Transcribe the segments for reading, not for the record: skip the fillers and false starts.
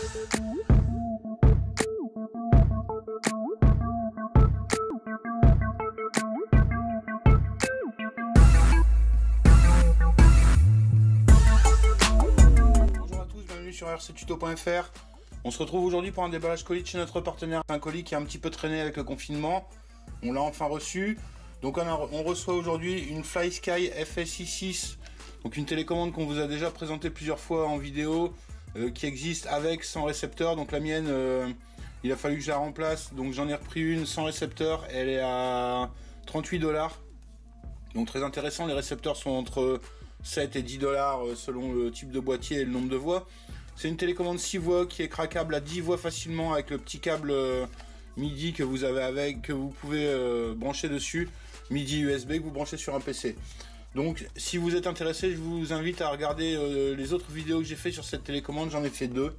Sur rctuto.fr. On se retrouve aujourd'hui pour un déballage colis de chez notre partenaire. Un colis qui a un petit peu traîné avec le confinement. On l'a enfin reçu. Donc on reçoit aujourd'hui une FlySky FSI 6. Donc une télécommande qu'on vous a déjà présentée plusieurs fois en vidéo, qui existe avec, sans récepteur. Donc la mienne, il a fallu que je la remplace. Donc j'en ai repris une sans récepteur. Elle est à 38 $. Donc très intéressant. Les récepteurs sont entre 7 et 10 $ selon le type de boîtier et le nombre de voix. C'est une télécommande 6 voix qui est craquable à 10 voix facilement avec le petit câble MIDI que vous avez avec, que vous pouvez brancher dessus, MIDI USB que vous branchez sur un PC. Donc si vous êtes intéressé, je vous invite à regarder les autres vidéos que j'ai fait sur cette télécommande, j'en ai fait 2.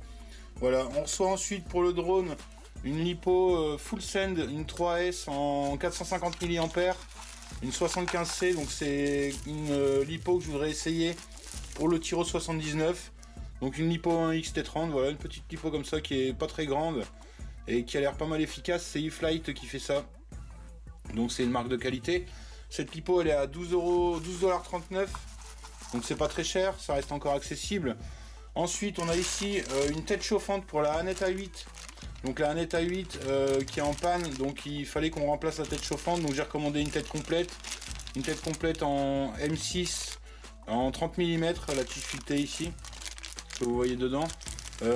Voilà, on reçoit ensuite pour le drone une LiPo Full Send, une 3S en 450 mAh, une 75C, donc c'est une LiPo que je voudrais essayer pour le Tyro 79. Donc une LiPo 1X-T30, voilà, une petite LiPo comme ça qui est pas très grande et qui a l'air pas mal efficace. C'est eFlight qui fait ça, donc c'est une marque de qualité. Cette LiPo elle est à 12,39 $, donc c'est pas très cher, ça reste encore accessible. Ensuite on a ici une tête chauffante pour la Anet A8. Donc la Anet A8 qui est en panne, donc il fallait qu'on remplace la tête chauffante, donc j'ai recommandé une tête complète en M6 en 30 mm, la tige filetée ici, que vous voyez dedans,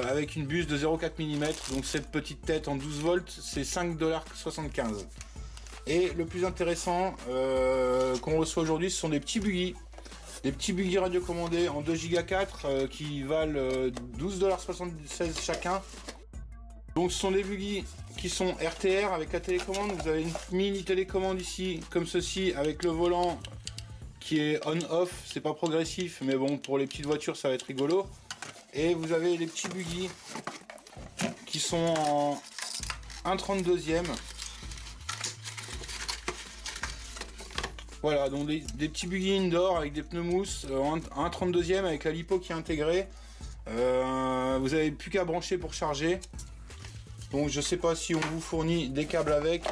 avec une buse de 0,4 mm, donc cette petite tête en 12 volts, c'est 5,75 $. Et le plus intéressant qu'on reçoit aujourd'hui, ce sont des petits buggy radiocommandés en 2 Go 4 qui valent 12,76 $ chacun. Donc ce sont des buggy qui sont RTR avec la télécommande. Vous avez une mini télécommande ici comme ceci avec le volant qui est on-off, c'est pas progressif mais bon, pour les petites voitures ça va être rigolo. Et vous avez les petits buggy qui sont en 1/32e. Voilà, donc des petits buggy indoor avec des pneus mousse en 1/32e avec la LiPo qui est intégrée. Vous avez plus qu'à brancher pour charger. Donc je sais pas si on vous fournit des câbles avec.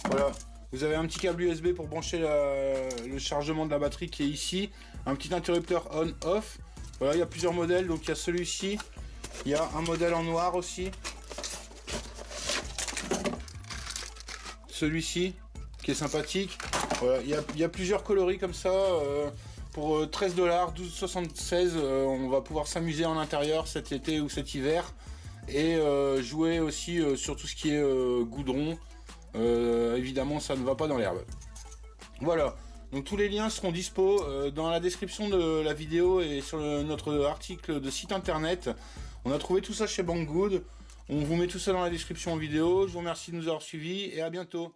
Voilà, vous avez un petit câble USB pour brancher le chargement de la batterie qui est ici. Un petit interrupteur on-off. Voilà, il y a plusieurs modèles, donc il y a celui-ci. Il y a un modèle en noir aussi. Celui-ci, qui est sympathique. Voilà, il y a plusieurs coloris comme ça. Pour 13 $, 12,76 $, on va pouvoir s'amuser en intérieur cet été ou cet hiver. Et jouer aussi sur tout ce qui est goudron. Évidemment ça ne va pas dans l'herbe. Voilà, donc tous les liens seront dispo dans la description de la vidéo et sur notre article de site internet. On a trouvé tout ça chez Banggood. On vous met tout ça dans la description en vidéo. Je vous remercie de nous avoir suivis et à bientôt.